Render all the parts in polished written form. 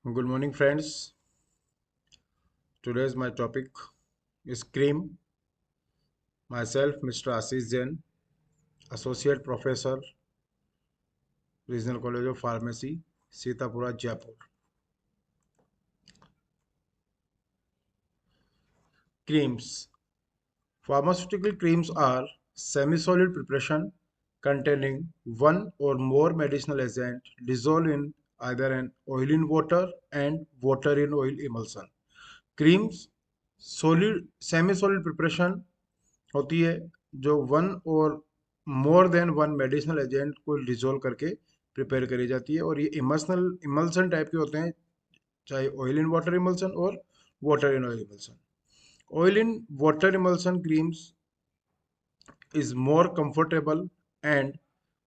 Good morning, friends. Today's my topic is cream. Myself, Mr. Ashish Jain, Associate Professor, Regional College of Pharmacy, Sitapura, Jaipur. Creams. Pharmaceutical creams are semi-solid preparation containing one or more medicinal agent dissolved in either an oil in water and water in oil emulsion. Creams solid semi solid preparation होती है जो one और more than one medicinal agent को dissolve करके prepare करी जाती है और ये इमल्सनल इमल्सन टाइप के होते हैं, चाहे ऑयल इन वाटर इमल्सन और water in oil emulsion. Oil in water emulsion creams is more comfortable and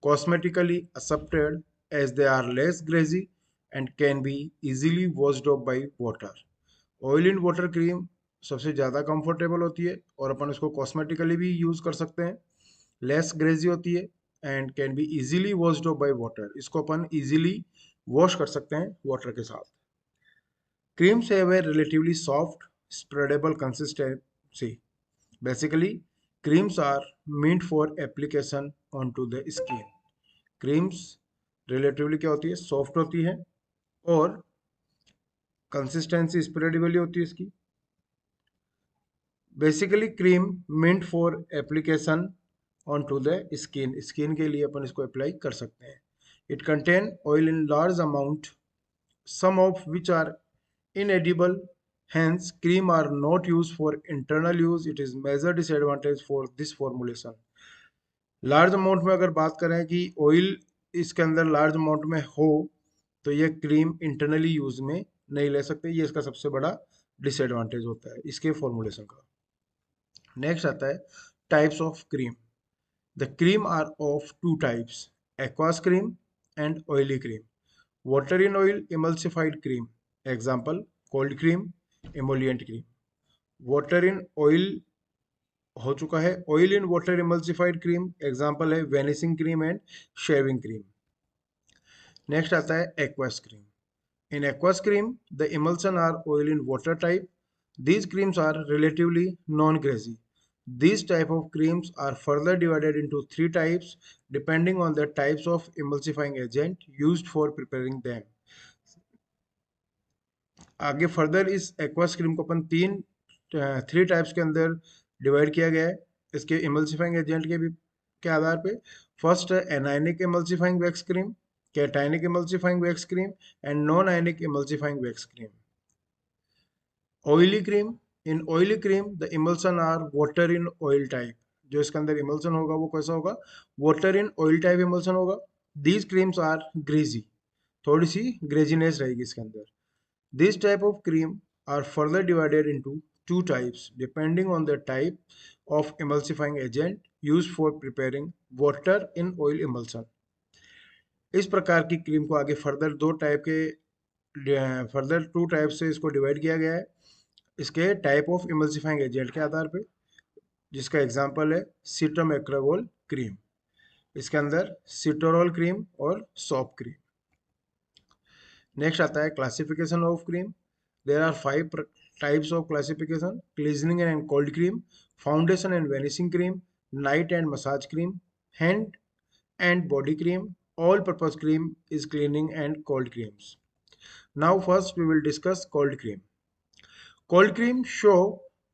cosmetically accepted as they are less greasy and can be easily washed off by water. Oil in water cream सबसे ज़्यादा comfortable होती है और अपन इसको cosmetically भी use कर सकते हैं. लेस ग्रेजी होती है and can be easily washed of by water. इसको अपन इजीली वॉश कर सकते हैं वाटर के साथ. Creams have a relatively soft, spreadable consistency. Basically, creams are meant for application onto the skin. Creams relatively क्या होती है, सॉफ्ट होती है और कंसिस्टेंसी स्प्रेडेबल होती है इसकी. Basically cream meant for application onto the skin. Skin के लिए अपन इसको अप्लाई कर सकते हैं. It contain oil in large amount, some of which are inedible. Hence, cream are not used for internal use. It is major disadvantage for this formulation. Large amount में अगर बात करें कि ऑयल इसके अंदर लार्ज अमाउंट में हो तो ये क्रीम इंटरनली यूज में नहीं ले सकते. ये इसका सबसे बड़ा डिसएडवांटेज होता है इसके फॉर्मुलेशन का. नेक्स्ट आता है types of cream. The cream are of two types, aqueous cream and oily cream. Water in oil emulsified cream. Example cold cream, emollient cream. Water in oil हो चुका है oil in water emulsified cream. Example है vanishing cream and shaving cream. Next आता है aqueous cream. In aqueous cream the emulsion are oil in water type. These creams are relatively non-greasy. These type of creams are further divided into three types depending on the types of emulsifying agent used for preparing them. आगे further इस aqueous cream को अपन three types के अंदर divide किया गया है इसके emulsifying agent के भी के आधार पे. फर्स्ट है anionic emulsifying wax cream, cationic emulsifying wax cream and non ionic emulsifying wax cream. Oily cream. In oily cream the emulsion are water in oil type. जो इसके अंदर इमल्सन होगा वो कैसा होगा, water in oil type emulsion होगा. These creams are greasy. थोड़ी सी ग्रेजीनेस रहेगी इसके अंदर. This type of cream are further divided into two types depending on the type of emulsifying agent used for preparing water in oil emulsion. इस प्रकार की cream को आगे फर्दर टू टाइप से इसको डिवाइड किया गया है इसके टाइप ऑफ इमल्सिफाइंग एजेंट के आधार पे, जिसका एग्जांपल है सीटोमेक्रागोल क्रीम. इसके अंदर सीटोरोल क्रीम और सॉप क्रीम. नेक्स्ट आता है classification of cream. There are 5 types of classification: cleansing and cold cream, foundation and vanishing cream, night and massage cream, hand and body cream. All purpose cream is cleaning and cold creams. Now first we will discuss cold cream. Cold cream show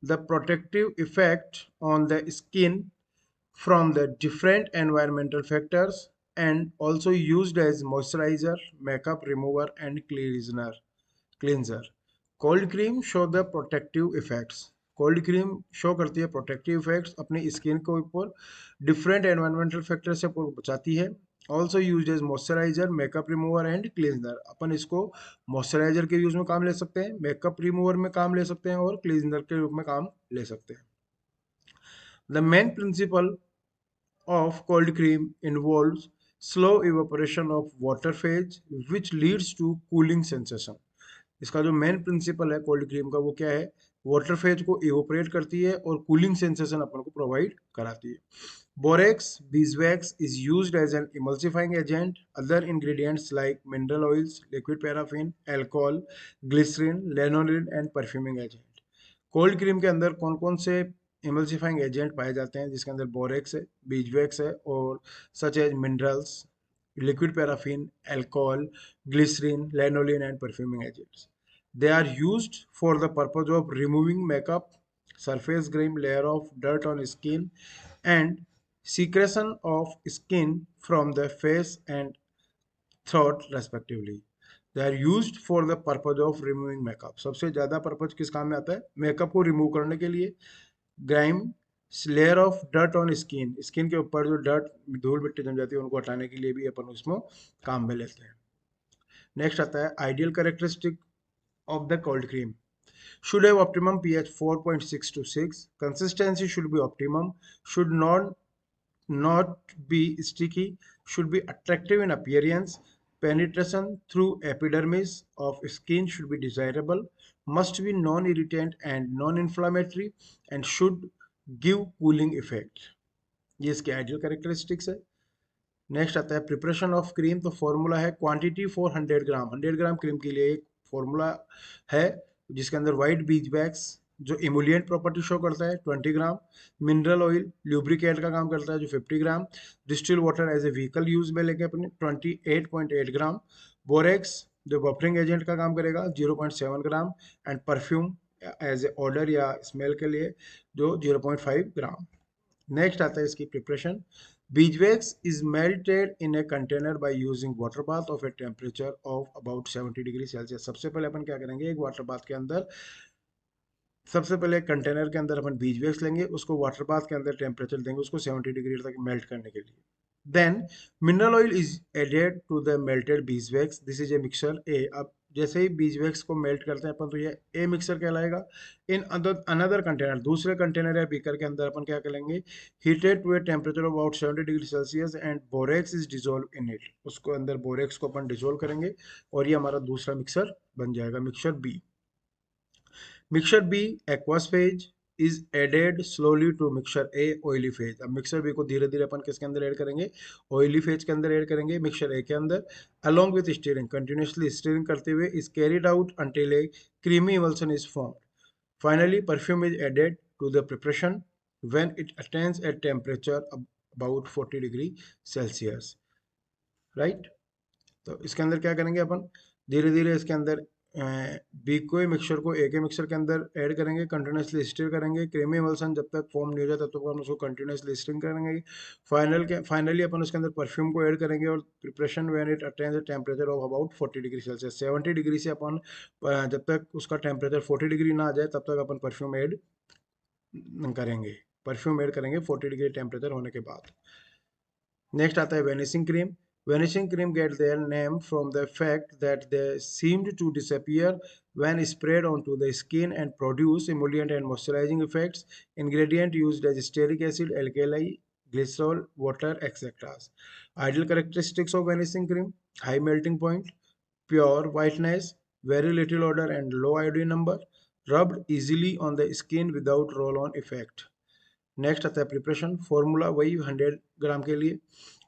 the protective effect on the skin from the different environmental factors and also used as moisturizer, makeup remover and cleanser. Cold cream show the protective effects. Cold cream show करती है protective effects अपनी skin के ऊपर different environmental factor से बचाती है. Also use as moisturiser, makeup remover and cleanser. अपन इसको मॉइस्चराइजर के यूज में काम ले सकते हैं, मेकअप रिमूवर में काम ले सकते हैं और क्लींजर के रूप में काम ले सकते हैं. The main principle of cold cream involves slow evaporation of water phase which leads to cooling sensation. इसका जो मेन प्रिंसिपल है कोल्ड क्रीम का वो क्या है वाटर फेज को इवोपरेट करती है और कूलिंग सेंसेशन अपन को प्रोवाइड कराती है। Borax beeswax is used as an emulsifying agent. Other ingredients like mineral oils, liquid paraffin, alcohol, glycerine, lanolin and perfuming agent. Cold cream के अंदर कौन कौन से इमल्सिफाइंग एजेंट पाए जाते हैं, जिसके अंदर बोरेक्स है, बीजवैक्स है और such as minerals, liquid paraffin, alcohol, glycerin, lanolin, and perfuming agents. They are used for the purpose of removing makeup, surface grime, layer of dirt on skin, and secretion of skin from the face and throat respectively. They are used for the purpose of removing makeup. सबसे ज़्यादा purpose किस काम में आता है? Makeup को remove करने के लिए। Grime, layer of dirt on skin, skin के ऊपर जो डर्ट धूल मिट्टी जम जाती है उनको हटाने के लिए भी अपन उसमें काम में लेते हैं। नेक्स्ट आता है ideal characteristic of the cold cream. should have optimum pH 4.6 to 6, consistency should be optimum, should not be sticky, should be attractive in appearance, penetration through epidermis of skin should be desirable, must be non-irritant and non-inflammatory, and should give cooling effect। ये इसके ideal characteristics है। Next आता है preparation of cream. तो formula है quantity for 100 gram. 100 gram cream के लिए एक फॉर्मूला है जिसके अंदर वाइट बीज वैक्स जो इमोलिएंट प्रॉपर्टी शो करता है 20 ग्राम, मिनरल ऑयल ल्यूब्रिकेट का काम करता है जो 50 gram, distil water as a vehicle use में लेके अपने 28.8 ग्राम, बोरेक्स जो बफरिंग एजेंट का काम करेगा 0.7 gram, and perfume as a odour या स्मेल के लिए जो 0.5 ग्राम। नेक्स्ट आता है इसकी preparation. Beeswax is melted in a container by using water bath of a temperature of about 70 degree Celsius. सबसे पहले अपन क्या करेंगे, एक वाटर बाथ के अंदर सबसे पहले कंटेनर के अंदर अपन बीजवैक्स लेंगे, उसको वाटर बाथ के अंदर टेम्परेचर देंगे उसको 70 डिग्री तक मेल्ट करने के लिए। Then mineral oil is added to the melted beeswax, this is a mixture A. अब जैसे ही बीजवैक्स को मेल्ट करते हैं अपन तो ये ए मिक्सर कहलाएगा। इन अनदर कंटेनर, दूसरे कंटेनर या बीकर के अंदर अपन क्या करेंगे, heated to a temperature of about 70 degree Celsius and borax is dissolve in it. उसको अंदर बोरेक्स को अपन डिजोल्व करेंगे और ये हमारा दूसरा मिक्सर बन जाएगा, mixture B. Mixture B aqueous phase is added slowly to mixture A oily phase. अब मिक्सर बी को धीरे धीरे अपन किसके अंदर ऐड करेंगे, ऑयली फेज के अंदर ऐड करेंगे, मिक्सर ए के अंदर। Along with stirring, continuously stirring करते हुए is carried out until a creamy emulsion is formed. Finally perfume is added to the preparation when it attains at temperature about 40 degree Celsius, right. तो इसके अंदर क्या करेंगे अपन, धीरे धीरे इसके अंदर बी को मिक्सचर को ए के मिक्सर के अंदर ऐड करेंगे, कंटिन्यूसली स्टीर करेंगे, क्रीमी इमल्सन जब तक फॉर्म नहीं हो जाए तब तक हम उसको कंटिन्यूसली स्टीरिंग करेंगे। फाइनली अपन उसके अंदर परफ्यूम को ऐड करेंगे और preparation when it attains the temperature of about 40 degree Celsius. 70 degree से अपन जब तक उसका टेम्परेचर 40 डिग्री ना आ जाए तब तक अपन परफ्यूम ऐड करेंगे, 40 डिग्री टेम्परेचर होने के बाद। नेक्स्ट आता है vanishing cream. Vanishing cream get their name from the fact that they seemed to disappear when sprayed onto the skin and produce emollient and moisturizing effects. Ingredient used as stearic acid, alkali, glycerol, water, etc. Ideal characteristics of vanishing cream: high melting point, pure whiteness, very little odor and low iodine number, rubbed easily on the skin without roll-on effect. Next आता है preparation. Formula वही 100 gram के लिए,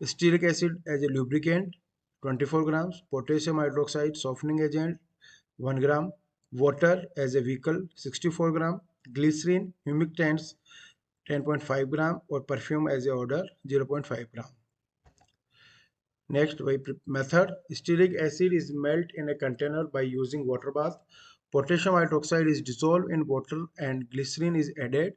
stearic acid as a lubricant 24 gram, potassium hydroxide softening agent 1 gram, water as a vehicle 64 gram, glycerine humectants 10.5 gram और perfume as a odour 0.5 gram. Next वही method, stearic acid is melt in a container by using water bath, potassium hydroxide is dissolved in water and glycerin is added.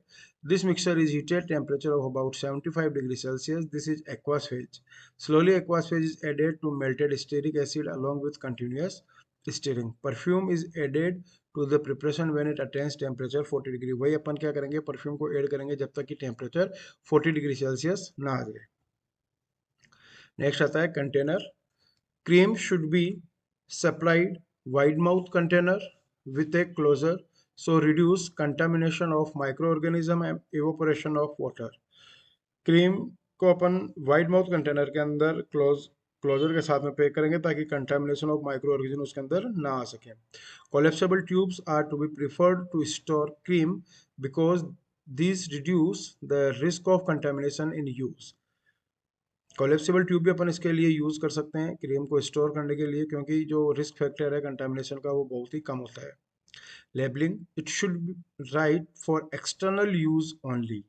This mixture is heated temperature of about 75 degrees Celsius. This is aqueous phase. Slowly aqueous phase is added to melted stearic acid along with continuous stirring. Perfume is added to the preparation when it attains temperature 40 degree. वही अपन क्या करेंगे, perfume को add करेंगे जब तक कि temperature 40 degree Celsius ना आ जाए। नेक्स्ट आता है container. Cream should be supplied wide mouth container with a closure so reduce contamination of microorganism and evaporation of water। Cream को अपन वाइड माउथ कंटेनर के अंदर क्लोज क्लोजर के साथ में पैक करेंगे ताकि कंटामिनेशन ऑफ माइक्रो ऑर्गेनिज्म उसके अंदर ना आ सके। Collapsible tubes are to be preferred to store cream because this reduce the risk of contamination in use. Collapsible tube भी अपन इसके लिए यूज कर सकते हैं क्रीम को स्टोर करने के लिए, क्योंकि जो रिस्क फैक्टर है कंटामिनेशन का वो बहुत ही कम होता है। Labelling, it should write for external use only,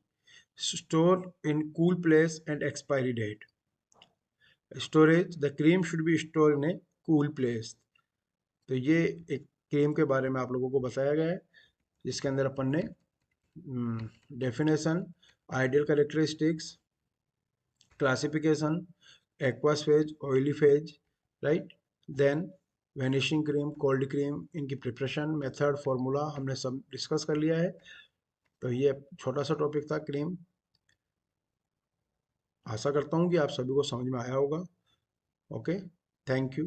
store in cool place and expiry date. Storage, the cream should be store in a cool place. तो ये एक क्रीम के बारे में आप लोगों को बताया गया है, जिसके अंदर अपन ने definition, ideal characteristics, classification, aqueous phase, oily phase, right, then vanishing cream, cold cream, इनकी प्रिपरेशन मेथड, फॉर्मूला हमने सब डिस्कस कर लिया है। तो ये छोटा सा टॉपिक था क्रीम। आशा करता हूँ कि आप सभी को समझ में आया होगा। Okay, thank you.